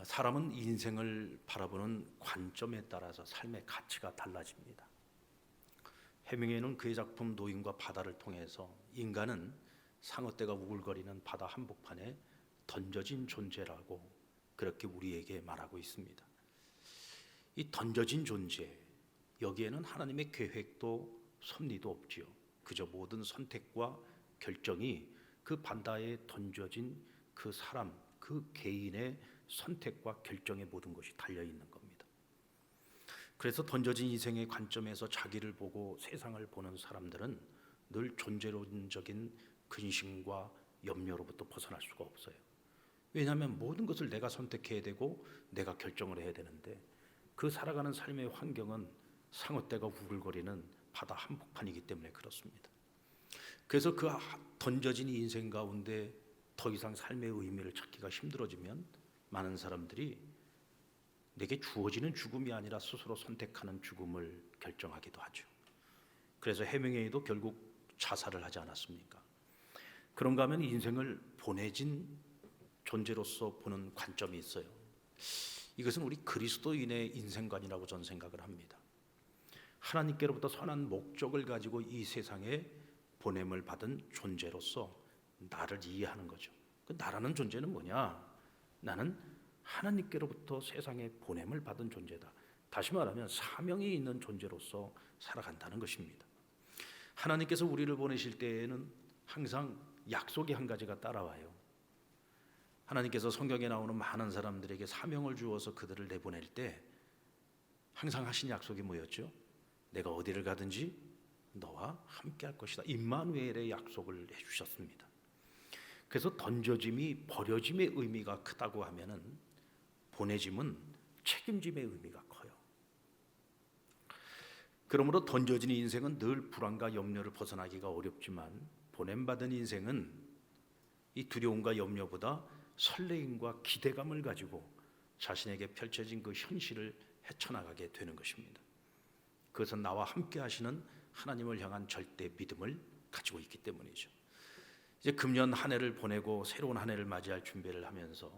사람은 인생을 바라보는 관점에 따라서 삶의 가치가 달라집니다. 해밍웨이는 그의 작품 노인과 바다를 통해서 인간은 상어떼가 우글거리는 바다 한복판에 던져진 존재라고 그렇게 우리에게 말하고 있습니다. 이 던져진 존재, 여기에는 하나님의 계획도 섭리도 없지요. 그저 모든 선택과 결정이 그 바다에 던져진 그 사람, 그 개인의 선택과 결정의 모든 것이 달려있는 겁니다. 그래서 던져진 인생의 관점에서 자기를 보고 세상을 보는 사람들은 늘 존재론적인 근심과 염려로부터 벗어날 수가 없어요. 왜냐하면 모든 것을 내가 선택해야 되고 내가 결정을 해야 되는데 그 살아가는 삶의 환경은 상어떼가 우글거리는 바다 한복판이기 때문에 그렇습니다. 그래서 그 던져진 인생 가운데 더 이상 삶의 의미를 찾기가 힘들어지면 많은 사람들이 내게 주어지는 죽음이 아니라 스스로 선택하는 죽음을 결정하기도 하죠. 그래서 해밍웨이도 결국 자살을 하지 않았습니까? 그런가 하면 인생을 보내진 존재로서 보는 관점이 있어요. 이것은 우리 그리스도인의 인생관이라고 저는 생각을 합니다. 하나님께로부터 선한 목적을 가지고 이 세상에 보냄을 받은 존재로서 나를 이해하는 거죠. 그 나라는 존재는 뭐냐? 나는 하나님께로부터 세상에 보냄을 받은 존재다. 다시 말하면 사명이 있는 존재로서 살아간다는 것입니다. 하나님께서 우리를 보내실 때에는 항상 약속이 한 가지가 따라와요. 하나님께서 성경에 나오는 많은 사람들에게 사명을 주어서 그들을 내보낼 때 항상 하신 약속이 뭐였죠? 내가 어디를 가든지 너와 함께 할 것이다. 임마누엘의 약속을 해주셨습니다. 그래서 던져짐이 버려짐의 의미가 크다고 하면은 보내짐은 책임짐의 의미가 커요. 그러므로 던져진 인생은 늘 불안과 염려를 벗어나기가 어렵지만 보냄받은 인생은 이 두려움과 염려보다 설레임과 기대감을 가지고 자신에게 펼쳐진 그 현실을 헤쳐나가게 되는 것입니다. 그것은 나와 함께 하시는 하나님을 향한 절대 믿음을 가지고 있기 때문이죠. 이제 금년 한 해를 보내고 새로운 한 해를 맞이할 준비를 하면서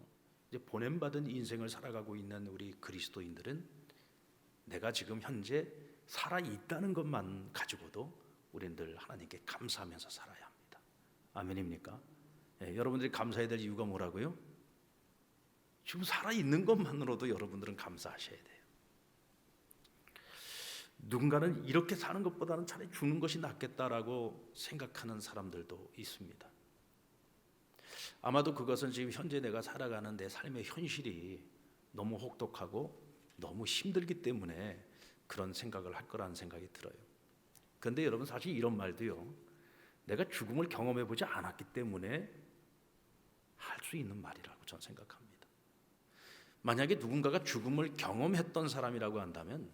이제 보냄받은 인생을 살아가고 있는 우리 그리스도인들은 내가 지금 현재 살아있다는 것만 가지고도 우리는 늘 하나님께 감사하면서 살아야 합니다. 아멘입니까? 여러분들이 감사해야 될 이유가 뭐라고요? 지금 살아있는 것만으로도 여러분들은 감사하셔야 돼요. 누군가는 이렇게 사는 것보다는 차라리 죽는 것이 낫겠다라고 생각하는 사람들도 있습니다. 아마도 그것은 지금 현재 내가 살아가는 내 삶의 현실이 너무 혹독하고 너무 힘들기 때문에 그런 생각을 할 거라는 생각이 들어요. 그런데 여러분 사실 이런 말도요, 내가 죽음을 경험해 보지 않았기 때문에 할 수 있는 말이라고 저는 생각합니다. 만약에 누군가가 죽음을 경험했던 사람이라고 한다면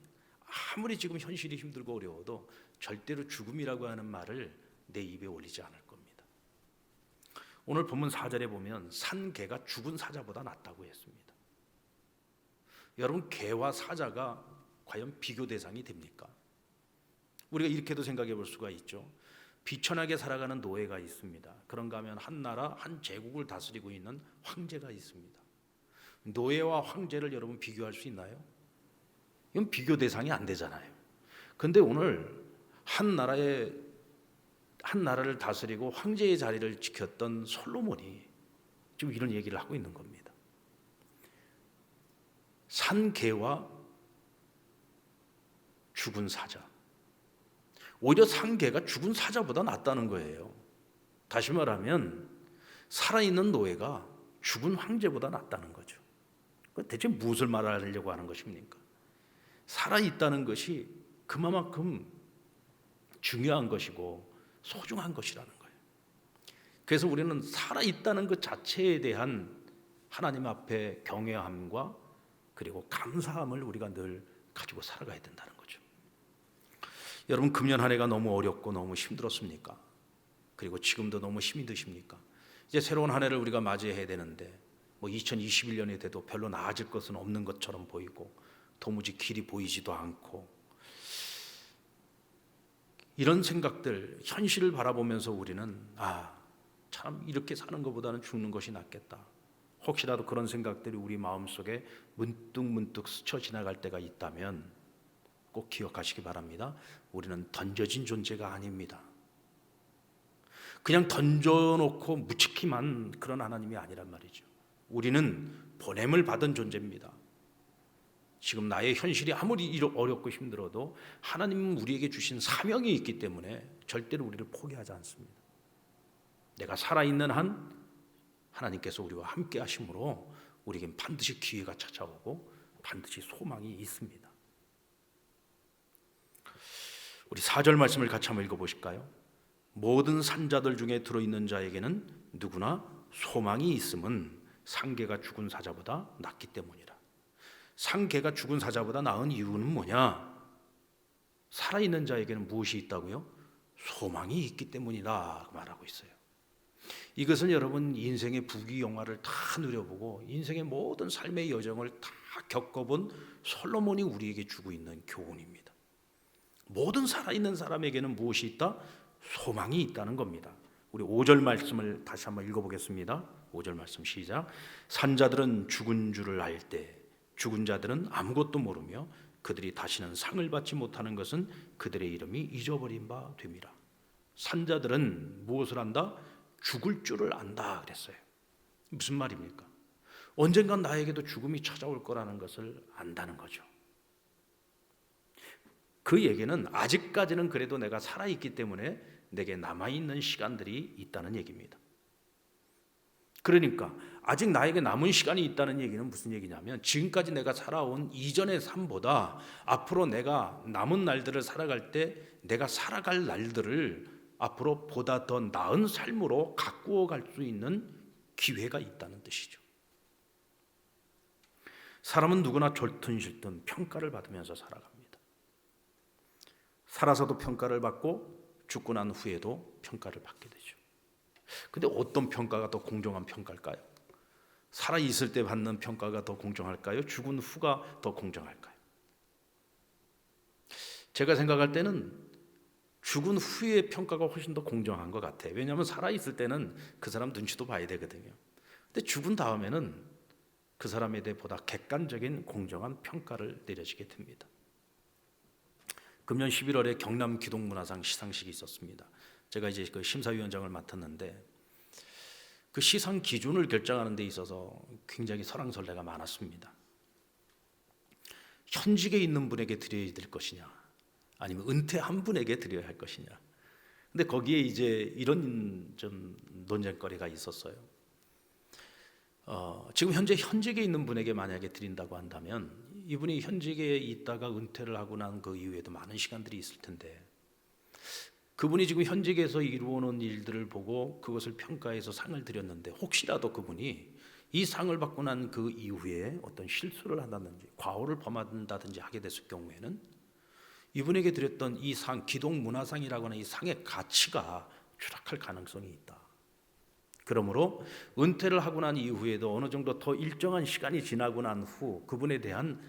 아무리 지금 현실이 힘들고 어려워도 절대로 죽음이라고 하는 말을 내 입에 올리지 않을 겁니다. 오늘 본문 4절에 보면 산 개가 죽은 사자보다 낫다고 했습니다. 여러분, 개와 사자가 과연 비교 대상이 됩니까? 우리가 이렇게도 생각해 볼 수가 있죠. 비천하게 살아가는 노예가 있습니다. 그런가 하면 한 나라, 한 제국을 다스리고 있는 황제가 있습니다. 노예와 황제를 여러분 비교할 수 있나요? 이건 비교 대상이 안 되잖아요. 그런데 오늘 한 나라를 다스리고 황제의 자리를 지켰던 솔로몬이 지금 이런 얘기를 하고 있는 겁니다. 산 개와 죽은 사자. 오히려 산 개가 죽은 사자보다 낫다는 거예요. 다시 말하면 살아있는 노예가 죽은 황제보다 낫다는 거죠. 대체 무엇을 말하려고 하는 것입니까? 살아있다는 것이 그만큼 중요한 것이고 소중한 것이라는 거예요. 그래서 우리는 살아있다는 것 자체에 대한 하나님 앞에 경외함과 그리고 감사함을 우리가 늘 가지고 살아가야 된다는 거죠. 여러분, 금년 한 해가 너무 어렵고 너무 힘들었습니까? 그리고 지금도 너무 힘이 드십니까? 이제 새로운 한 해를 우리가 맞이해야 되는데 2021년이 돼도 별로 나아질 것은 없는 것처럼 보이고 도무지 길이 보이지도 않고 이런 생각들, 현실을 바라보면서 우리는 참 이렇게 사는 것보다는 죽는 것이 낫겠다. 혹시라도 그런 생각들이 우리 마음속에 문득문득 스쳐 지나갈 때가 있다면 꼭 기억하시기 바랍니다. 우리는 던져진 존재가 아닙니다. 그냥 던져놓고 묻히기만 그런 하나님이 아니란 말이죠. 우리는 보냄을 받은 존재입니다. 지금 나의 현실이 아무리 어렵고 힘들어도 하나님은 우리에게 주신 사명이 있기 때문에 절대로 우리를 포기하지 않습니다. 내가 살아있는 한 하나님께서 우리와 함께 하심으로 우리에겐 반드시 기회가 찾아오고 반드시 소망이 있습니다. 우리 4절 말씀을 같이 한번 읽어보실까요? 모든 산자들 중에 들어있는 자에게는 누구나 소망이 있음은 상개가 죽은 사자보다 낫기 때문이라. 상개가 죽은 사자보다 나은 이유는 뭐냐? 살아있는 자에게는 무엇이 있다고요? 소망이 있기 때문이다 말하고 있어요. 이것은 여러분 인생의 부귀영화를 다 누려보고 인생의 모든 삶의 여정을 다 겪어본 솔로몬이 우리에게 주고 있는 교훈입니다. 모든 살아있는 사람에게는 무엇이 있다? 소망이 있다는 겁니다. 우리 5절 말씀을 다시 한번 읽어보겠습니다. 5절 말씀 시작. 산자들은 죽은 줄을 알 때 죽은 자들은 아무것도 모르며 그들이 다시는 상을 받지 못하는 것은 그들의 이름이 잊어버린 바 됨이라. 산자들은 무엇을 안다? 죽을 줄을 안다 그랬어요. 무슨 말입니까? 언젠간 나에게도 죽음이 찾아올 거라는 것을 안다는 거죠. 그 얘기는 아직까지는 그래도 내가 살아있기 때문에 내게 남아있는 시간들이 있다는 얘기입니다. 그러니까 아직 나에게 남은 시간이 있다는 얘기는 무슨 얘기냐면 지금까지 내가 살아온 이전의 삶보다 앞으로 내가 남은 날들을 살아갈 때 내가 살아갈 날들을 앞으로 보다 더 나은 삶으로 가꾸어 갈 수 있는 기회가 있다는 뜻이죠. 사람은 누구나 좋든 싫든 평가를 받으면서 살아갑니다. 살아서도 평가를 받고 죽고 난 후에도 평가를 받게 되죠. 근데 어떤 평가가 더 공정한 평가일까요? 살아있을 때 받는 평가가 더 공정할까요? 죽은 후가 더 공정할까요? 제가 생각할 때는 죽은 후의 평가가 훨씬 더 공정한 것 같아요. 왜냐하면 살아있을 때는 그 사람 눈치도 봐야 되거든요. 근데 죽은 다음에는 그 사람에 대해 보다 객관적인 공정한 평가를 내려지게 됩니다. 금년 11월에 경남 기동문화상 시상식이 있었습니다. 제가 이제 그 심사위원장을 맡았는데 그 시상 기준을 결정하는 데 있어서 굉장히 설왕설래가 많았습니다. 현직에 있는 분에게 드려야 될 것이냐, 아니면 은퇴한 분에게 드려야 할 것이냐. 근데 거기에 이제 이런 좀 논쟁거리가 있었어요. 지금 현재 현직에 있는 분에게 만약에 드린다고 한다면 이분이 현직에 있다가 은퇴를 하고 난 그 이후에도 많은 시간들이 있을 텐데 그분이 지금 현직에서 이루어놓은 일들을 보고 그것을 평가해서 상을 드렸는데 혹시라도 그분이 이 상을 받고 난 그 이후에 어떤 실수를 한다든지 과오를 범한다든지 하게 됐을 경우에는 이분에게 드렸던 이 상, 기동문화상이라고 하는 이 상의 가치가 추락할 가능성이 있다. 그러므로 은퇴를 하고 난 이후에도 어느 정도 더 일정한 시간이 지나고 난 후 그분에 대한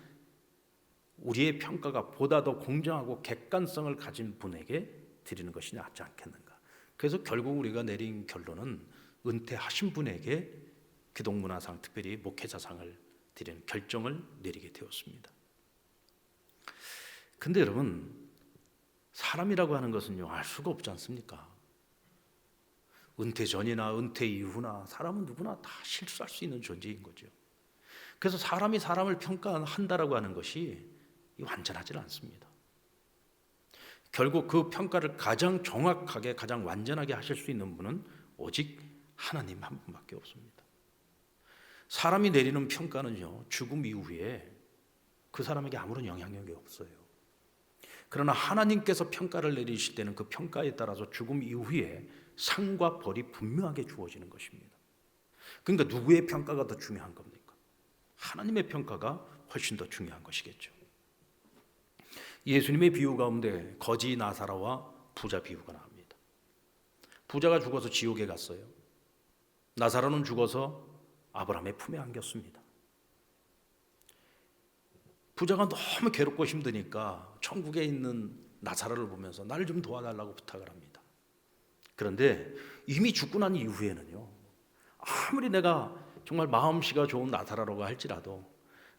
우리의 평가가 보다 더 공정하고 객관성을 가진 분에게 드리는 것이 낫지 않겠는가. 그래서 결국 우리가 내린 결론은 은퇴하신 분에게 기동문화상, 특별히 목회자상을 드리는 결정을 내리게 되었습니다. 근데 여러분, 사람이라고 하는 것은요, 알 수가 없지 않습니까? 은퇴 전이나 은퇴 이후나 사람은 누구나 다 실수할 수 있는 존재인 거죠. 그래서 사람이 사람을 평가한다라고 하는 것이 완전하지 않습니다. 결국 그 평가를 가장 정확하게, 가장 완전하게 하실 수 있는 분은 오직 하나님 한 분밖에 없습니다. 사람이 내리는 평가는요, 죽음 이후에 그 사람에게 아무런 영향력이 없어요. 그러나 하나님께서 평가를 내리실 때는 그 평가에 따라서 죽음 이후에 상과 벌이 분명하게 주어지는 것입니다. 그러니까 누구의 평가가 더 중요한 겁니까? 하나님의 평가가 훨씬 더 중요한 것이겠죠. 예수님의 비유 가운데 거지 나사로와 부자 비유가 나옵니다. 부자가 죽어서 지옥에 갔어요. 나사로는 죽어서 아브라함의 품에 안겼습니다. 부자가 너무 괴롭고 힘드니까 천국에 있는 나사로를 보면서 나를 좀 도와달라고 부탁을 합니다. 그런데 이미 죽고 난 이후에는요, 아무리 내가 정말 마음씨가 좋은 나사로라고 할지라도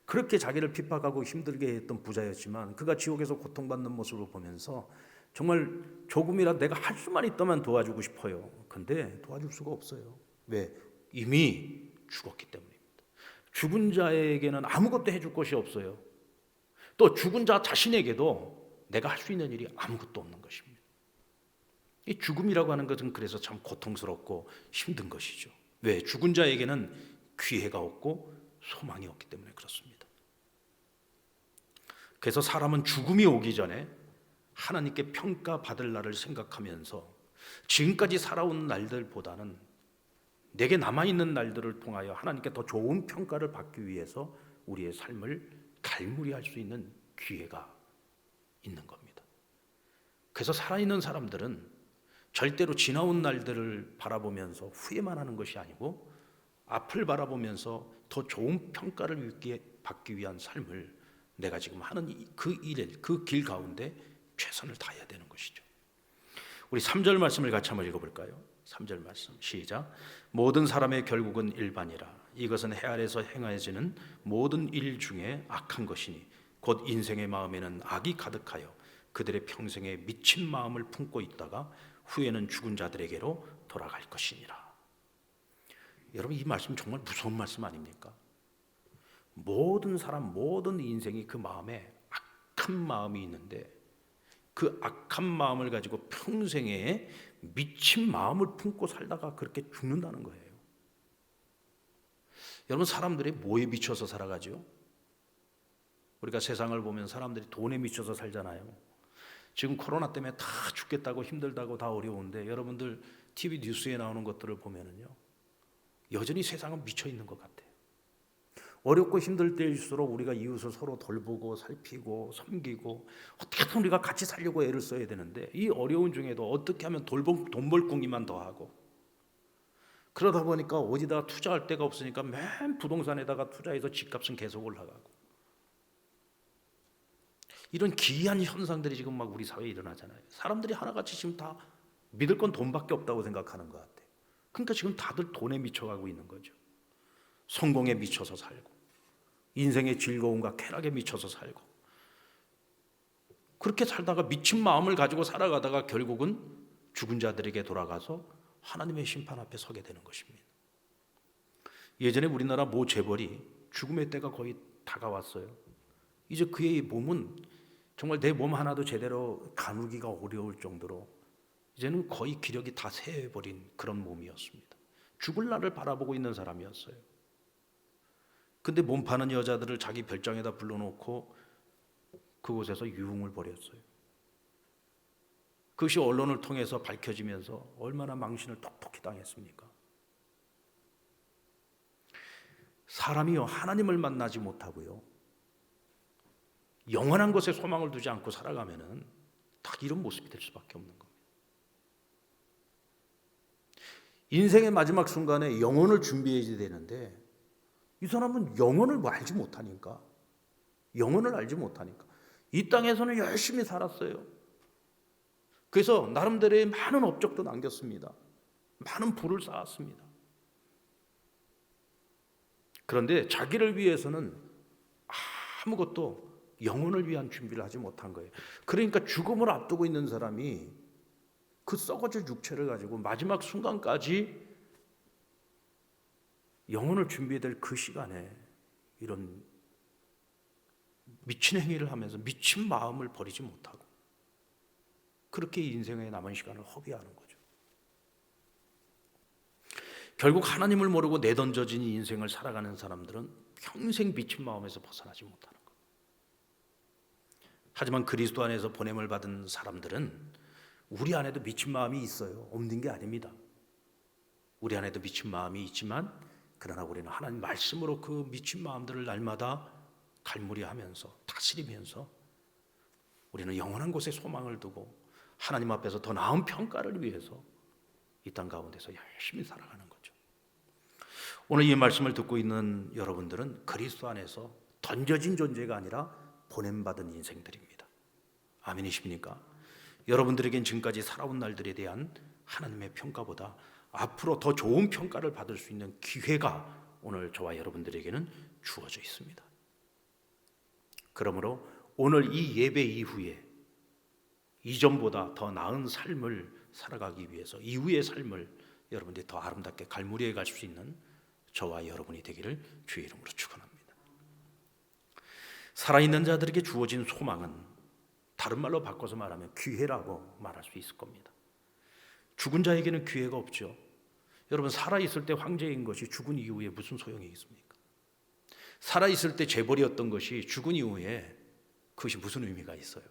그렇게 자기를 핍박하고 힘들게 했던 부자였지만 그가 지옥에서 고통받는 모습을 보면서 정말 조금이라도 내가 할 수만 있다면 도와주고 싶어요. 근데 도와줄 수가 없어요. 왜? 이미 죽었기 때문입니다. 죽은 자에게는 아무것도 해줄 것이 없어요. 또 죽은 자 자신에게도 내가 할 수 있는 일이 아무것도 없는 것입니다. 이 죽음이라고 하는 것은 그래서 참 고통스럽고 힘든 것이죠. 왜? 죽은 자에게는 기회가 없고 소망이 없기 때문에 그렇습니다. 그래서 사람은 죽음이 오기 전에 하나님께 평가받을 날을 생각하면서 지금까지 살아온 날들보다는 내게 남아있는 날들을 통하여 하나님께 더 좋은 평가를 받기 위해서 우리의 삶을 갈무리할 수 있는 기회가 있는 겁니다. 그래서 살아있는 사람들은 절대로 지나온 날들을 바라보면서 후회만 하는 것이 아니고 앞을 바라보면서 더 좋은 평가를 받기 위한 삶을 내가 지금 하는 그 길 가운데 최선을 다해야 되는 것이죠. 우리 3절 말씀을 같이 한번 읽어볼까요? 3절 말씀 시작. 모든 사람의 결국은 일반이라. 이것은 해 아래서 행하여지는 모든 일 중에 악한 것이니 곧 인생의 마음에는 악이 가득하여 그들의 평생에 미친 마음을 품고 있다가 후에는 죽은 자들에게로 돌아갈 것이니라. 여러분, 이 말씀 정말 무서운 말씀 아닙니까? 모든 사람, 모든 인생이 그 마음에 악한 마음이 있는데 그 악한 마음을 가지고 평생에 미친 마음을 품고 살다가 그렇게 죽는다는 거예요. 여러분, 사람들이 뭐에 미쳐서 살아가죠? 우리가 세상을 보면 사람들이 돈에 미쳐서 살잖아요. 지금 코로나 때문에 다 죽겠다고 힘들다고 다 어려운데 여러분들 TV 뉴스에 나오는 것들을 보면은요, 여전히 세상은 미쳐 있는 것 같아요. 어렵고 힘들 때일수록 우리가 이웃을 서로 돌보고 살피고 섬기고 어떻게든 우리가 같이 살려고 애를 써야 되는데 이 어려운 중에도 어떻게 하면 돈 벌 궁리만 더 하고 그러다 보니까 어디다 투자할 데가 없으니까 맨 부동산에다가 투자해서 집값은 계속 올라가고 이런 기이한 현상들이 지금 막 우리 사회에 일어나잖아요. 사람들이 하나같이 지금 다 믿을 건 돈밖에 없다고 생각하는 것 같아요. 그러니까 지금 다들 돈에 미쳐가고 있는 거죠. 성공에 미쳐서 살고 인생의 즐거움과 쾌락에 미쳐서 살고 그렇게 살다가 미친 마음을 가지고 살아가다가 결국은 죽은 자들에게 돌아가서 하나님의 심판 앞에 서게 되는 것입니다. 예전에 우리나라 모 재벌이 죽음의 때가 거의 다가왔어요. 이제 그의 몸은 정말 내 몸 하나도 제대로 가누기가 어려울 정도로 이제는 거의 기력이 다 쇠해버린 그런 몸이었습니다. 죽을 날을 바라보고 있는 사람이었어요. 근데 몸 파는 여자들을 자기 별장에다 불러놓고 그곳에서 유흥을 벌였어요. 그것이 언론을 통해서 밝혀지면서 얼마나 망신을 톡톡히 당했습니까? 사람이요, 하나님을 만나지 못하고요, 영원한 것에 소망을 두지 않고 살아가면은 딱 이런 모습이 될 수밖에 없는 겁니다. 인생의 마지막 순간에 영혼을 준비해야 되는데 이 사람은 영혼을 알지 못하니까 이 땅에서는 열심히 살았어요. 그래서 나름대로의 많은 업적도 남겼습니다. 많은 부를 쌓았습니다. 그런데 자기를 위해서는 아무것도 영혼을 위한 준비를 하지 못한 거예요. 그러니까 죽음을 앞두고 있는 사람이 그 썩어질 육체를 가지고 마지막 순간까지 영혼을 준비해야 될 그 시간에 이런 미친 행위를 하면서 미친 마음을 버리지 못하고 그렇게 인생에 남은 시간을 허비하는 거죠. 결국 하나님을 모르고 내던져진 인생을 살아가는 사람들은 평생 미친 마음에서 벗어나지 못하는 거예요. 하지만 그리스도 안에서 보냄을 받은 사람들은 우리 안에도 미친 마음이 있어요. 없는 게 아닙니다. 우리 안에도 미친 마음이 있지만 그러나 우리는 하나님 말씀으로 그 미친 마음들을 날마다 갈무리하면서 다스리면서 우리는 영원한 곳에 소망을 두고 하나님 앞에서 더 나은 평가를 위해서 이 땅 가운데서 열심히 살아가는 거죠. 오늘 이 말씀을 듣고 있는 여러분들은 그리스도 안에서 던져진 존재가 아니라 보냄받은 인생들입니다. 아멘이십니까? 여러분들에겐 지금까지 살아온 날들에 대한 하나님의 평가보다 앞으로 더 좋은 평가를 받을 수 있는 기회가 오늘 저와 여러분들에게는 주어져 있습니다. 그러므로 오늘 이 예배 이후에 이전보다 더 나은 삶을 살아가기 위해서 이후의 삶을 여러분들이 더 아름답게 갈무리해 갈 수 있는 저와 여러분이 되기를 주의 이름으로 축원합니다. 살아있는 자들에게 주어진 소망은 다른 말로 바꿔서 말하면 기회라고 말할 수 있을 겁니다. 죽은 자에게는 기회가 없죠. 여러분, 살아있을 때 황제인 것이 죽은 이후에 무슨 소용이 있습니까? 살아있을 때 재벌이었던 것이 죽은 이후에 그것이 무슨 의미가 있어요?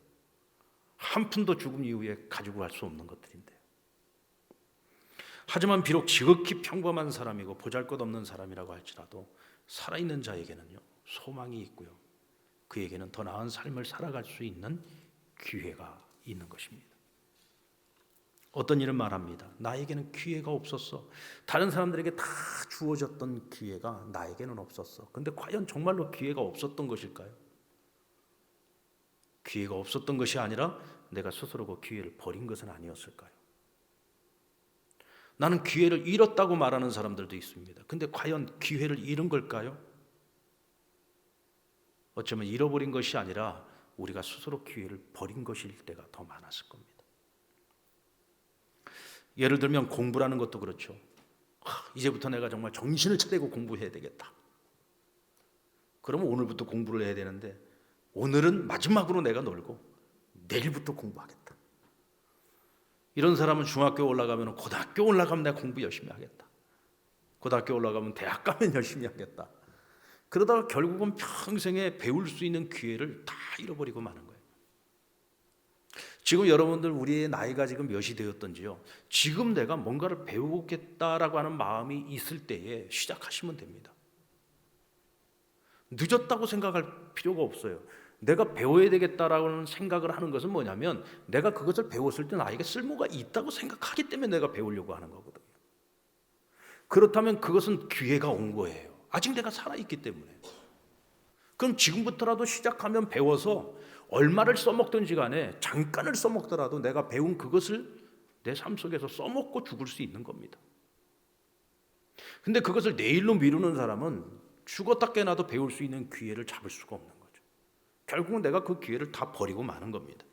한 푼도 죽음 이후에 가지고 갈 수 없는 것들인데요. 하지만 비록 지극히 평범한 사람이고 보잘것없는 사람이라고 할지라도 살아있는 자에게는요, 소망이 있고요, 그에게는 더 나은 삶을 살아갈 수 있는 기회가 있는 것입니다. 어떤 일은 말합니다. 나에게는 기회가 없었어. 다른 사람들에게 다 주어졌던 기회가 나에게는 없었어. 근데 과연 정말로 기회가 없었던 것일까요? 기회가 없었던 것이 아니라 내가 스스로 그 기회를 버린 것은 아니었을까요? 나는 기회를 잃었다고 말하는 사람들도 있습니다. 근데 과연 기회를 잃은 걸까요? 어쩌면 잃어버린 것이 아니라 우리가 스스로 기회를 버린 것일 때가 더 많았을 겁니다. 예를 들면 공부라는 것도 그렇죠. 이제부터 내가 정말 정신을 차리고 공부해야 되겠다. 그러면 오늘부터 공부를 해야 되는데 오늘은 마지막으로 내가 놀고 내일부터 공부하겠다. 이런 사람은 중학교 올라가면 고등학교 올라가면 내가 공부 열심히 하겠다. 고등학교 올라가면 대학 가면 열심히 하겠다. 그러다가 결국은 평생에 배울 수 있는 기회를 다 잃어버리고 마는 거예요. 지금 여러분들 우리의 나이가 지금 몇이 되었던지요, 지금 내가 뭔가를 배우겠다라고 하는 마음이 있을 때에 시작하시면 됩니다. 늦었다고 생각할 필요가 없어요. 내가 배워야 되겠다라는 생각을 하는 것은 뭐냐면 내가 그것을 배웠을 때 나에게 쓸모가 있다고 생각하기 때문에 내가 배우려고 하는 거거든요. 그렇다면 그것은 기회가 온 거예요. 아직 내가 살아있기 때문에. 그럼 지금부터라도 시작하면 배워서 얼마를 써먹든지 간에 잠깐을 써먹더라도 내가 배운 그것을 내 삶 속에서 써먹고 죽을 수 있는 겁니다. 근데 그것을 내일로 미루는 사람은 죽었다 깨나도 배울 수 있는 기회를 잡을 수가 없는 거죠. 결국은 내가 그 기회를 다 버리고 마는 겁니다.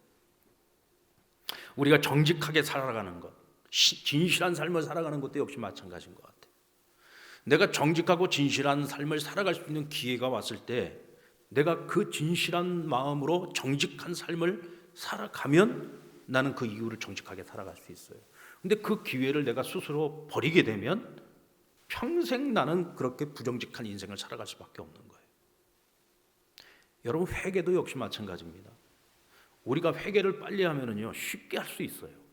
우리가 정직하게 살아가는 것, 진실한 삶을 살아가는 것도 역시 마찬가지인 것 같아요. 내가 정직하고 진실한 삶을 살아갈 수 있는 기회가 왔을 때 내가 그 진실한 마음으로 정직한 삶을 살아가면 나는 그 이유를 정직하게 살아갈 수 있어요. 근데 그 기회를 내가 스스로 버리게 되면 평생 나는 그렇게 부정직한 인생을 살아갈 수밖에 없는 거예요. 여러분, 회개도 역시 마찬가지입니다. 우리가 회개를 빨리 하면은요 쉽게 할 수 있어요.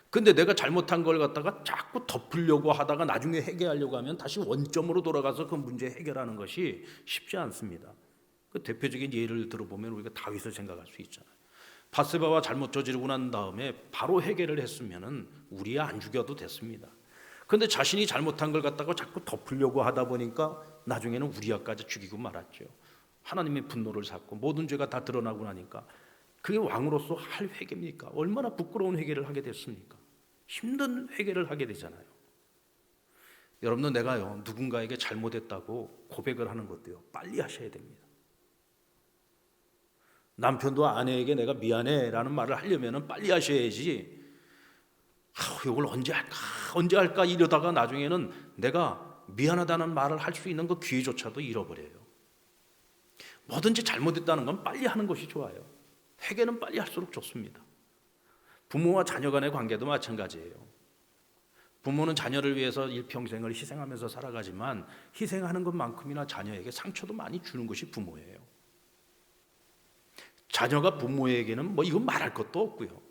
근데 내가 잘못한 걸 갖다가 자꾸 덮으려고 하다가 나중에 회개하려고 하면 다시 원점으로 돌아가서 그 문제 해결하는 것이 쉽지 않습니다. 그 대표적인 예를 들어보면 우리가 다윗을 생각할 수 있잖아요. 밧세바와 잘못 저지르고 난 다음에 바로 회개를 했으면은 우리야 안 죽여도 됐습니다. 근데 자신이 잘못한 걸 갖다가 자꾸 덮으려고 하다 보니까 나중에는 우리야까지 죽이고 말았죠. 하나님의 분노를 샀고 모든 죄가 다 드러나고 나니까 그게 왕으로서 할 회개입니까? 얼마나 부끄러운 회개를 하게 됐습니까? 힘든 회개를 하게 되잖아요. 여러분도 내가요 누군가에게 잘못했다고 고백을 하는 것도요 빨리 하셔야 됩니다. 남편도 아내에게 내가 미안해 라는 말을 하려면 빨리 하셔야지, 이걸 언제 할까 이러다가 나중에는 내가 미안하다는 말을 할 수 있는 그 기회조차도 잃어버려요. 뭐든지 잘못했다는 건 빨리 하는 것이 좋아요. 회개는 빨리 할수록 좋습니다. 부모와 자녀 간의 관계도 마찬가지예요. 부모는 자녀를 위해서 일평생을 희생하면서 살아가지만 희생하는 것만큼이나 자녀에게 상처도 많이 주는 것이 부모예요. 자녀가 부모에게는 뭐 이건 말할 것도 없고요.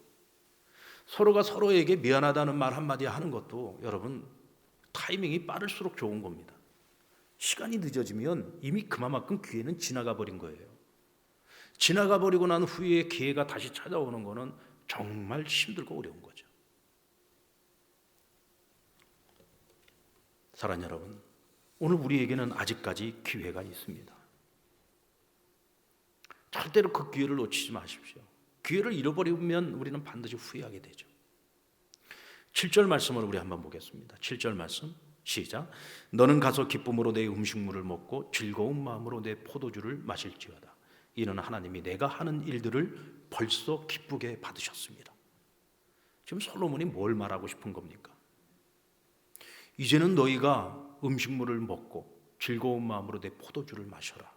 서로가 서로에게 미안하다는 말 한마디 하는 것도 여러분 타이밍이 빠를수록 좋은 겁니다. 시간이 늦어지면 이미 그만큼 기회는 지나가 버린 거예요. 지나가 버리고 난 후에 기회가 다시 찾아오는 거는 정말 힘들고 어려운 거죠. 사랑하는 여러분, 오늘 우리에게는 아직까지 기회가 있습니다. 절대로 그 기회를 놓치지 마십시오. 기회를 잃어버리면 우리는 반드시 후회하게 되죠. 7절 말씀을 우리 한번 보겠습니다. 7절 말씀 시작. 너는 가서 기쁨으로 내 음식물을 먹고 즐거운 마음으로 내 포도주를 마실지어다. 이는 하나님이 내가 하는 일들을 벌써 기쁘게 받으셨습니다. 지금 솔로몬이 뭘 말하고 싶은 겁니까? 이제는 너희가 음식물을 먹고 즐거운 마음으로 내 포도주를 마셔라.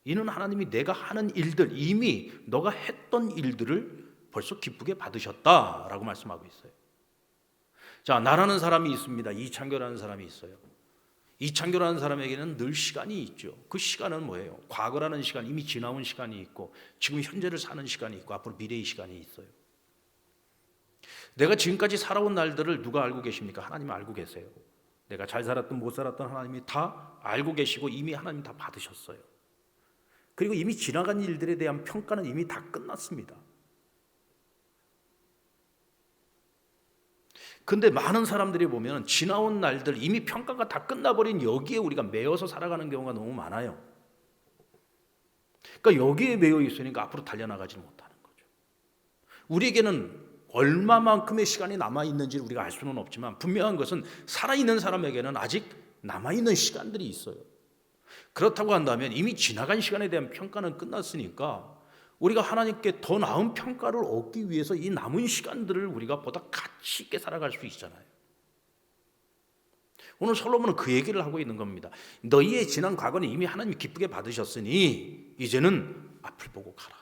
이는 하나님이 내가 하는 일들, 이미 너가 했던 일들을 벌써 기쁘게 받으셨다라고 말씀하고 있어요. 자, 나라는 사람이 있습니다. 이창규라는 사람이 있어요. 이창규라는 사람에게는 늘 시간이 있죠. 그 시간은 뭐예요? 과거라는 시간, 이미 지나온 시간이 있고, 지금 현재를 사는 시간이 있고, 앞으로 미래의 시간이 있어요. 내가 지금까지 살아온 날들을 누가 알고 계십니까? 하나님 알고 계세요. 내가 잘 살았든 못 살았든 하나님이 다 알고 계시고 이미 하나님 다 받으셨어요. 그리고 이미 지나간 일들에 대한 평가는 이미 다 끝났습니다. 근데 많은 사람들이 보면 지나온 날들, 이미 평가가 다 끝나버린 여기에 우리가 매여서 살아가는 경우가 너무 많아요. 그러니까 여기에 매여 있으니까 앞으로 달려나가지 못하는 거죠. 우리에게는 얼마만큼의 시간이 남아있는지 우리가 알 수는 없지만 분명한 것은 살아있는 사람에게는 아직 남아있는 시간들이 있어요. 그렇다고 한다면 이미 지나간 시간에 대한 평가는 끝났으니까 우리가 하나님께 더 나은 평가를 얻기 위해서 이 남은 시간들을 우리가 보다 가치 있게 살아갈 수 있잖아요. 오늘 솔로몬은 그 얘기를 하고 있는 겁니다. 너희의 지난 과거는 이미 하나님이 기쁘게 받으셨으니 이제는 앞을 보고 가라.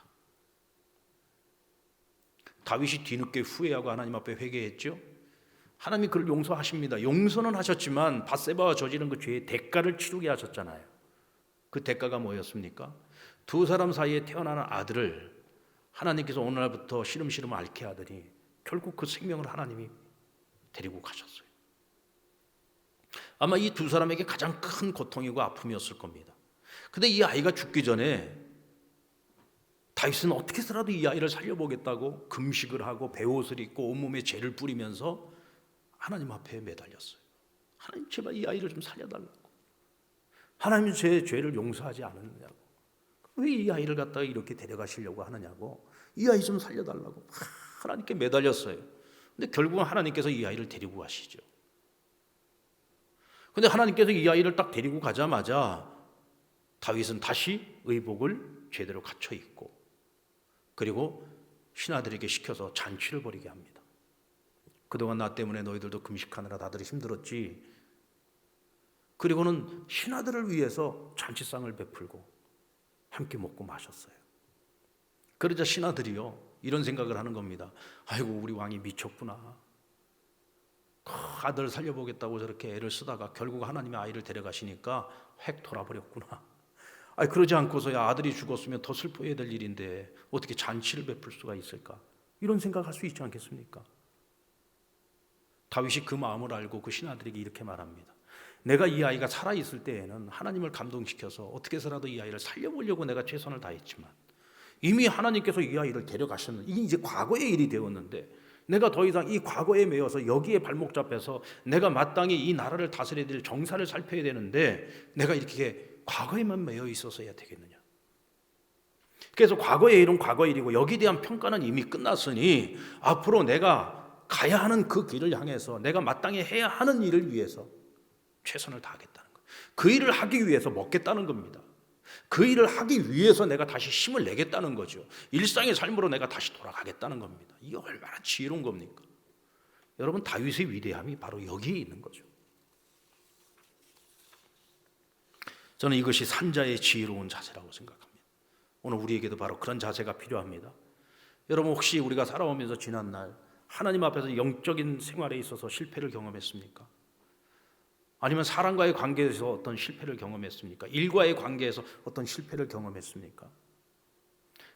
다윗이 뒤늦게 후회하고 하나님 앞에 회개했죠. 하나님이 그를 용서하십니다. 용서는 하셨지만 밧세바와 저지른 그 죄의 대가를 치르게 하셨잖아요. 그 대가가 뭐였습니까? 두 사람 사이에 태어나는 아들을 하나님께서 오늘날부터 시름시름 앓게 하더니 결국 그 생명을 하나님이 데리고 가셨어요. 아마 이 두 사람에게 가장 큰 고통이고 아픔이었을 겁니다. 근데 이 아이가 죽기 전에 다윗은 어떻게 해서라도 이 아이를 살려보겠다고 금식을 하고 베옷을 입고 온몸에 죄를 뿌리면서 하나님 앞에 매달렸어요. 하나님 제발 이 아이를 좀 살려달라고. 하나님 제 죄를 용서하지 않았느냐고. 왜 이 아이를 갖다가 이렇게 데려가시려고 하느냐고. 이 아이 좀 살려달라고 하나님께 매달렸어요. 근데 결국은 하나님께서 이 아이를 데리고 가시죠. 근데 하나님께서 이 아이를 딱 데리고 가자마자 다윗은 다시 의복을 제대로 갖춰 입고 그리고 신하들에게 시켜서 잔치를 벌이게 합니다. 그동안 나 때문에 너희들도 금식하느라 다들 힘들었지. 그리고는 신하들을 위해서 잔치상을 베풀고 함께 먹고 마셨어요. 그러자 신하들이요 이런 생각을 하는 겁니다. 아이고 우리 왕이 미쳤구나. 아들 살려보겠다고 저렇게 애를 쓰다가 결국 하나님의 아이를 데려가시니까 획 돌아버렸구나. 아니 그러지 않고서야 아들이 죽었으면 더 슬퍼해야 될 일인데 어떻게 잔치를 베풀 수가 있을까? 이런 생각할 수 있지 않겠습니까? 다윗이 그 마음을 알고 그 신하들에게 이렇게 말합니다. 내가 이 아이가 살아있을 때에는 하나님을 감동시켜서 어떻게 해서라도 이 아이를 살려보려고 내가 최선을 다했지만 이미 하나님께서 이 아이를 데려가셨는데 이게 이제 과거의 일이 되었는데 내가 더 이상 이 과거에 매여서 여기에 발목 잡혀서 내가 마땅히 이 나라를 다스려야 될 정사를 살펴야 되는데 내가 이렇게 과거에만 매여 있어서야 되겠느냐. 그래서 과거의 일은 과거의 일이고 여기에 대한 평가는 이미 끝났으니 앞으로 내가 가야 하는 그 길을 향해서 내가 마땅히 해야 하는 일을 위해서 최선을 다하겠다는 거예요. 그 일을 하기 위해서 먹겠다는 겁니다. 그 일을 하기 위해서 내가 다시 힘을 내겠다는 거죠. 일상의 삶으로 내가 다시 돌아가겠다는 겁니다. 이게 얼마나 지혜로운 겁니까? 여러분 다윗의 위대함이 바로 여기에 있는 거죠. 저는 이것이 산자의 지혜로운 자세라고 생각합니다. 오늘 우리에게도 바로 그런 자세가 필요합니다. 여러분 혹시 우리가 살아오면서 지난 날 하나님 앞에서 영적인 생활에 있어서 실패를 경험했습니까? 아니면 사람과의 관계에서 어떤 실패를 경험했습니까? 일과의 관계에서 어떤 실패를 경험했습니까?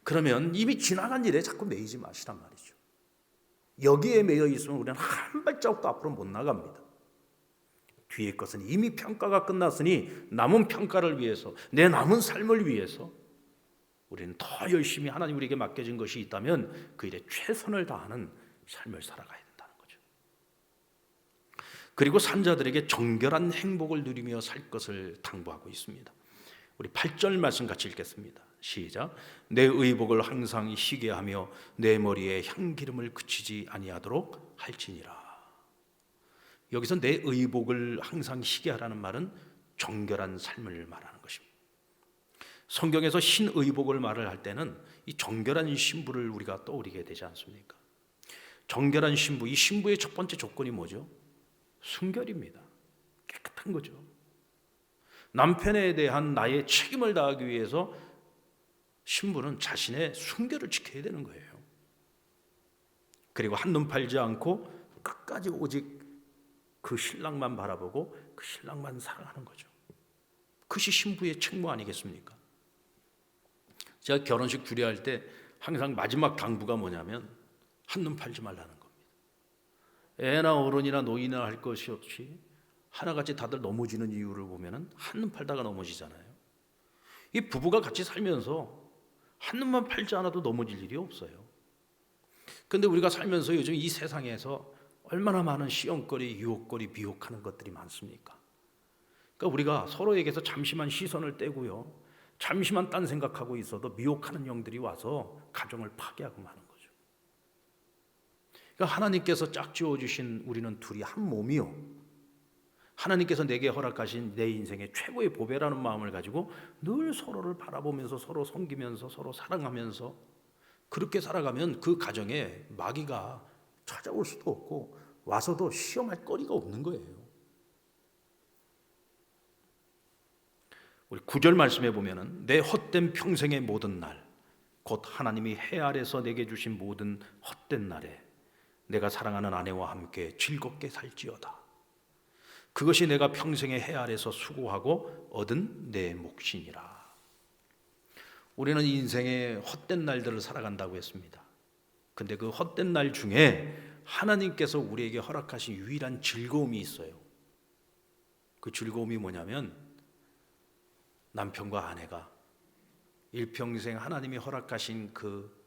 그러면 이미 지나간 일에 자꾸 매이지 마시란 말이죠. 여기에 매여 있으면 우리는 한 발자국도 앞으로 못 나갑니다. 뒤의 것은 이미 평가가 끝났으니 남은 평가를 위해서 내 남은 삶을 위해서 우리는 더 열심히 하나님 우리에게 맡겨진 것이 있다면 그 일에 최선을 다하는 삶을 살아가야 된다는 거죠. 그리고 산자들에게 정결한 행복을 누리며 살 것을 당부하고 있습니다. 우리 8절 말씀 같이 읽겠습니다. 시작. 내 의복을 항상 희게 하며 내 머리에 향기름을 그치지 아니하도록 할지니라. 여기서 내 의복을 항상 희게 하라는 말은 정결한 삶을 말하는 것입니다. 성경에서 신의복을 말을 할 때는 이 정결한 신부를 우리가 떠올리게 되지 않습니까? 정결한 신부, 이 신부의 첫 번째 조건이 뭐죠? 순결입니다. 깨끗한 거죠. 남편에 대한 나의 책임을 다하기 위해서 신부는 자신의 순결을 지켜야 되는 거예요. 그리고 한눈 팔지 않고 끝까지 오직 그 신랑만 바라보고 그 신랑만 사랑하는 거죠. 그것이 신부의 책무 아니겠습니까? 제가 결혼식 주례할 때 항상 마지막 당부가 뭐냐면 한눈 팔지 말라는 겁니다. 애나 어른이나 노인이나 할 것이 없이 하나같이 다들 넘어지는 이유를 보면 한눈 팔다가 넘어지잖아요. 이 부부가 같이 살면서 한눈만 팔지 않아도 넘어질 일이 없어요. 그런데 우리가 살면서 요즘 이 세상에서 얼마나 많은 시험거리, 유혹거리, 미혹하는 것들이 많습니까? 그러니까 우리가 서로에게서 잠시만 시선을 떼고요, 잠시만 딴 생각하고 있어도 미혹하는 영들이 와서 가정을 파괴하고 마는 거죠. 그러니까 하나님께서 짝지어 주신 우리는 둘이 한 몸이요, 하나님께서 내게 허락하신 내 인생의 최고의 보배라는 마음을 가지고 늘 서로를 바라보면서 서로 섬기면서 서로 사랑하면서 그렇게 살아가면 그 가정에 마귀가 찾아올 수도 없고 와서도 시험할 거리가 없는 거예요. 우리 9절 말씀해 보면은 내 헛된 평생의 모든 날, 곧 하나님이 해 아래서 내게 주신 모든 헛된 날에 내가 사랑하는 아내와 함께 즐겁게 살지어다. 그것이 내가 평생의 해 아래서 수고하고 얻은 내 몫이니라. 우리는 인생의 헛된 날들을 살아간다고 했습니다. 근데 그 헛된 날 중에 하나님께서 우리에게 허락하신 유일한 즐거움이 있어요. 그 즐거움이 뭐냐면 남편과 아내가 일평생 하나님이 허락하신 그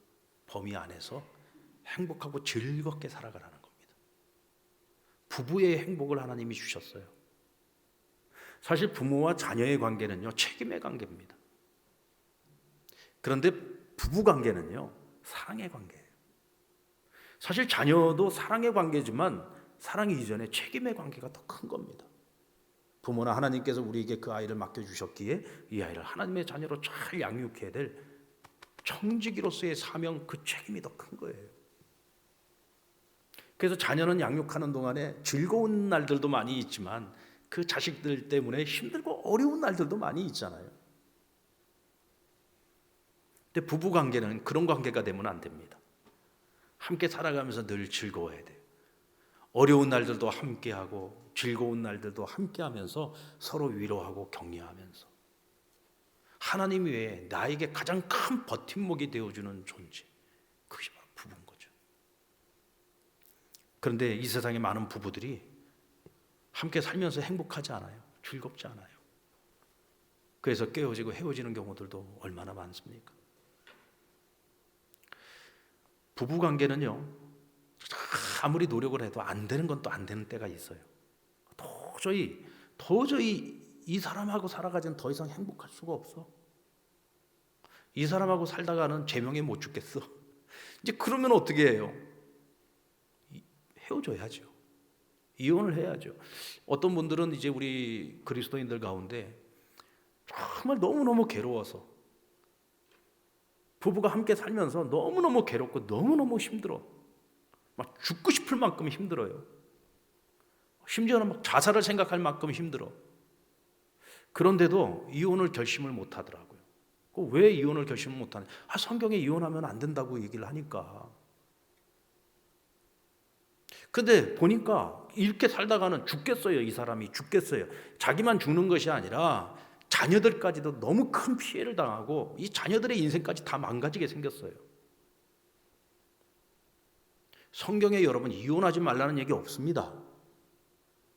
범위 안에서 행복하고 즐겁게 살아가라는 겁니다. 부부의 행복을 하나님이 주셨어요. 사실 부모와 자녀의 관계는요, 책임의 관계입니다. 그런데 부부 관계는요, 사랑의 관계예요. 사실 자녀도 사랑의 관계지만 사랑이 이전에 책임의 관계가 더 큰 겁니다. 부모나 하나님께서 우리에게 그 아이를 맡겨주셨기에 이 아이를 하나님의 자녀로 잘 양육해야 될 청지기로서의 사명, 그 책임이 더 큰 거예요. 그래서 자녀는 양육하는 동안에 즐거운 날들도 많이 있지만 그 자식들 때문에 힘들고 어려운 날들도 많이 있잖아요. 근데 부부 관계는 그런 관계가 되면 안 됩니다. 함께 살아가면서 늘 즐거워야 돼요. 어려운 날들도 함께하고 즐거운 날들도 함께하면서 서로 위로하고 격려하면서 하나님 외에 나에게 가장 큰 버팀목이 되어주는 존재, 그것이 바로 부부인 거죠. 그런데 이 세상에 많은 부부들이 함께 살면서 행복하지 않아요. 즐겁지 않아요. 그래서 깨어지고 헤어지는 경우들도 얼마나 많습니까? 부부관계는요, 아무리 노력을 해도 안 되는 건 또 안 되는 때가 있어요. 도저히 이 사람하고 살아가지는 더 이상 행복할 수가 없어. 이 사람하고 살다가는 제명에 못 죽겠어. 이제 그러면 어떻게 해요? 헤어져야죠. 이혼을 해야죠. 어떤 분들은 이제 우리 그리스도인들 가운데 정말 너무너무 괴로워서 부부가 함께 살면서 너무너무 괴롭고 너무너무 힘들어. 막 죽고 싶을 만큼 힘들어요. 심지어는 막 자살을 생각할 만큼 힘들어. 그런데도 이혼을 결심을 못 하더라고요. 왜 이혼을 결심을 못 하냐? 성경에 이혼하면 안 된다고 얘기를 하니까. 근데 보니까 이렇게 살다가는 죽겠어요. 이 사람이 죽겠어요. 자기만 죽는 것이 아니라 자녀들까지도 너무 큰 피해를 당하고 이 자녀들의 인생까지 다 망가지게 생겼어요. 성경에 여러분 이혼하지 말라는 얘기 없습니다.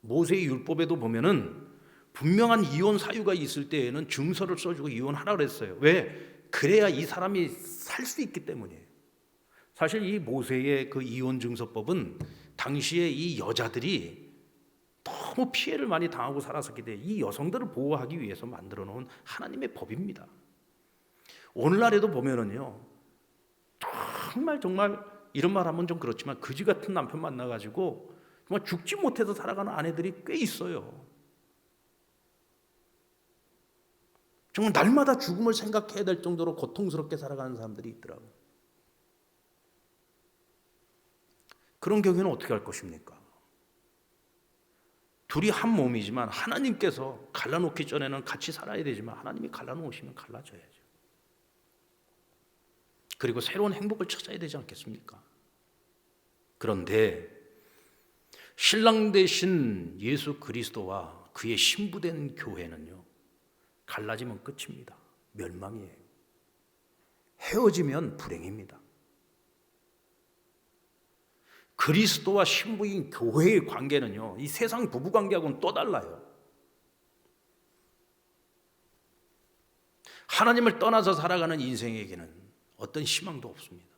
모세의 율법에도 보면은 분명한 이혼 사유가 있을 때에는 증서를 써주고 이혼하라 그랬어요. 왜? 그래야 이 사람이 살 수 있기 때문이에요. 사실 이 모세의 그 이혼 증서법은 당시에 이 여자들이 너무 피해를 많이 당하고 살았었기 때문에 이 여성들을 보호하기 위해서 만들어 놓은 하나님의 법입니다. 오늘날에도 보면은요, 정말 이런 말 하면 좀 그렇지만 그지 같은 남편 만나가지고 정말 죽지 못해서 살아가는 아내들이 꽤 있어요. 정말 날마다 죽음을 생각해야 될 정도로 고통스럽게 살아가는 사람들이 있더라고요. 그런 경우에는 어떻게 할 것입니까? 둘이 한 몸이지만 하나님께서 갈라놓기 전에는 같이 살아야 되지만 하나님이 갈라놓으시면 갈라져야죠. 그리고 새로운 행복을 찾아야 되지 않겠습니까? 그런데 신랑 되신 예수 그리스도와 그의 신부된 교회는요, 갈라지면 끝입니다. 멸망이에요. 헤어지면 불행입니다. 그리스도와 신부인 교회의 관계는요, 이 세상 부부 관계하고는 또 달라요. 하나님을 떠나서 살아가는 인생에게는 어떤 희망도 없습니다.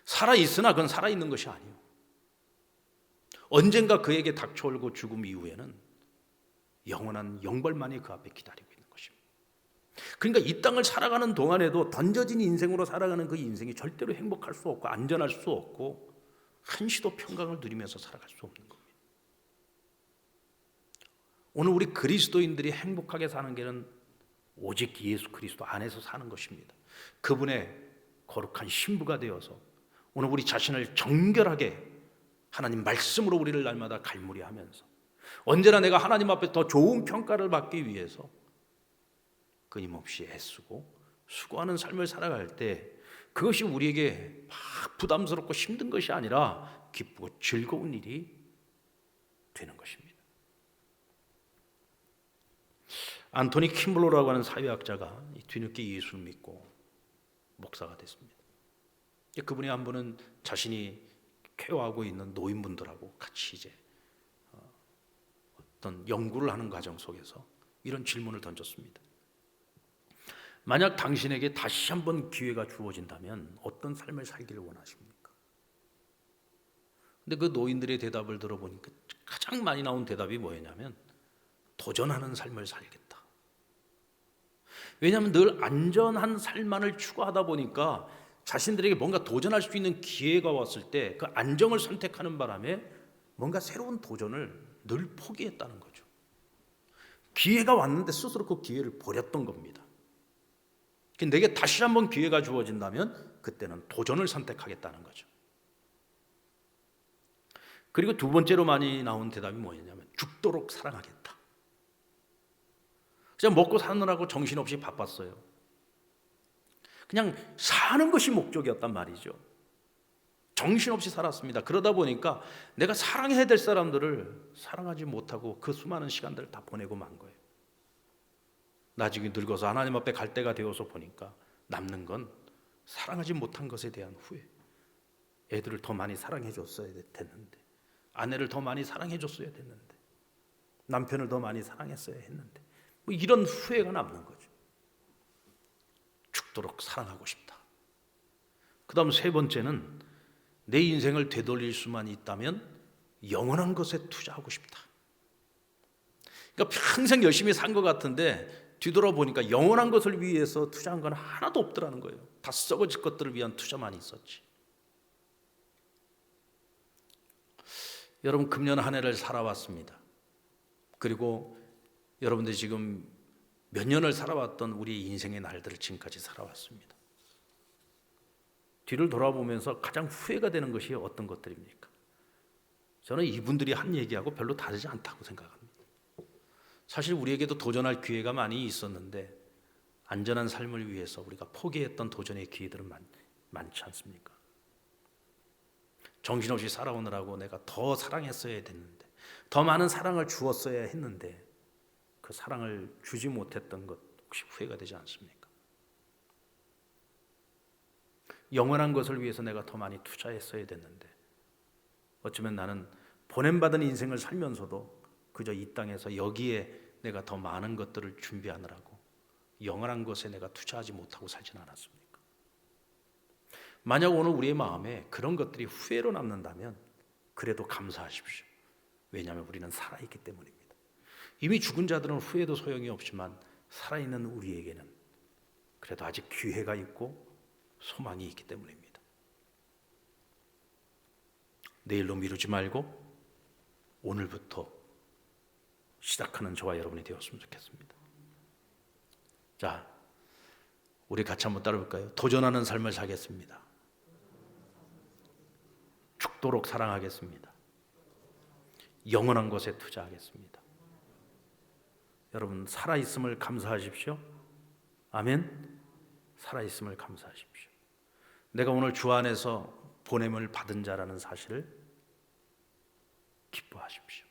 살아있으나 그건 살아있는 것이 아니에요. 언젠가 그에게 닥쳐올고 죽음 이후에는 영원한 영벌만이 그 앞에 기다리고 있는 것입니다. 그러니까 이 땅을 살아가는 동안에도 던져진 인생으로 살아가는 그 인생이 절대로 행복할 수 없고 안전할 수 없고 한시도 평강을 누리면서 살아갈 수 없는 겁니다. 오늘 우리 그리스도인들이 행복하게 사는 길은 오직 예수 그리스도 안에서 사는 것입니다. 그분의 거룩한 신부가 되어서 오늘 우리 자신을 정결하게 하나님 말씀으로 우리를 날마다 갈무리하면서 언제나 내가 하나님 앞에 더 좋은 평가를 받기 위해서 끊임없이 애쓰고 수고하는 삶을 살아갈 때 그것이 우리에게 막 부담스럽고 힘든 것이 아니라 기쁘고 즐거운 일이 되는 것입니다. 안토니 킴블로라고 하는 사회학자가 뒤늦게 예수를 믿고 목사가 됐습니다. 그분이 한 분은 자신이 케어하고 있는 노인분들하고 같이 이제 어떤 연구를 하는 과정 속에서 이런 질문을 던졌습니다. 만약 당신에게 다시 한번 기회가 주어진다면 어떤 삶을 살기를 원하십니까? 근데 그 노인들의 대답을 들어보니까 가장 많이 나온 대답이 뭐였냐면 도전하는 삶을 살겠다. 왜냐하면 늘 안전한 삶만을 추구하다 보니까 자신들에게 뭔가 도전할 수 있는 기회가 왔을 때 그 안정을 선택하는 바람에 뭔가 새로운 도전을 늘 포기했다는 거죠. 기회가 왔는데 스스로 그 기회를 버렸던 겁니다. 내게 다시 한번 기회가 주어진다면 그때는 도전을 선택하겠다는 거죠. 그리고 두 번째로 많이 나온 대답이 뭐였냐면 죽도록 사랑하겠다. 그냥 먹고 사느라고 정신없이 바빴어요. 그냥 사는 것이 목적이었단 말이죠. 정신없이 살았습니다. 그러다 보니까 내가 사랑해야 될 사람들을 사랑하지 못하고 그 수많은 시간들을 다 보내고 만 거예요. 나중에 늙어서 하나님 앞에 갈 때가 되어서 보니까 남는 건 사랑하지 못한 것에 대한 후회. 애들을 더 많이 사랑해 줬어야 됐는데, 아내를 더 많이 사랑해 줬어야 됐는데, 남편을 더 많이 사랑했어야 했는데, 뭐 이런 후회가 남는 거죠. 죽도록 사랑하고 싶다. 그 다음 세 번째는 내 인생을 되돌릴 수만 있다면 영원한 것에 투자하고 싶다. 그러니까 평생 열심히 산 것 같은데 뒤돌아보니까 영원한 것을 위해서 투자한 건 하나도 없더라는 거예요. 다 썩어질 것들을 위한 투자만 있었지. 여러분, 금년 한 해를 살아왔습니다. 그리고 여러분들이 지금 몇 년을 살아왔던 우리 인생의 날들을 지금까지 살아왔습니다. 뒤를 돌아보면서 가장 후회가 되는 것이 어떤 것들입니까? 저는 이분들이 한 얘기하고 별로 다르지 않다고 생각합니다. 사실 우리에게도 도전할 기회가 많이 있었는데 안전한 삶을 위해서 우리가 포기했던 도전의 기회들은 많지 않습니까? 정신없이 살아오느라고 내가 더 사랑했어야 됐는데, 더 많은 사랑을 주었어야 했는데 그 사랑을 주지 못했던 것 혹시 후회가 되지 않습니까? 영원한 것을 위해서 내가 더 많이 투자했어야 됐는데 어쩌면 나는 보냄받은 인생을 살면서도 그저 이 땅에서 여기에 내가 더 많은 것들을 준비하느라고 영원한 것에 내가 투자하지 못하고 살진 않았습니까? 만약 오늘 우리의 마음에 그런 것들이 후회로 남는다면 그래도 감사하십시오. 왜냐하면 우리는 살아있기 때문입니다. 이미 죽은 자들은 후회도 소용이 없지만 살아있는 우리에게는 그래도 아직 기회가 있고 소망이 있기 때문입니다. 내일로 미루지 말고 오늘부터 시작하는 저와 여러분이 되었으면 좋겠습니다. 자, 우리 같이 한번 따라볼까요? 도전하는 삶을 살겠습니다. 죽도록 사랑하겠습니다. 영원한 것에 투자하겠습니다. 여러분, 살아있음을 감사하십시오. 아멘. 살아있음을 감사하십시오. 내가 오늘 주 안에서 보냄을 받은 자라는 사실을 기뻐하십시오.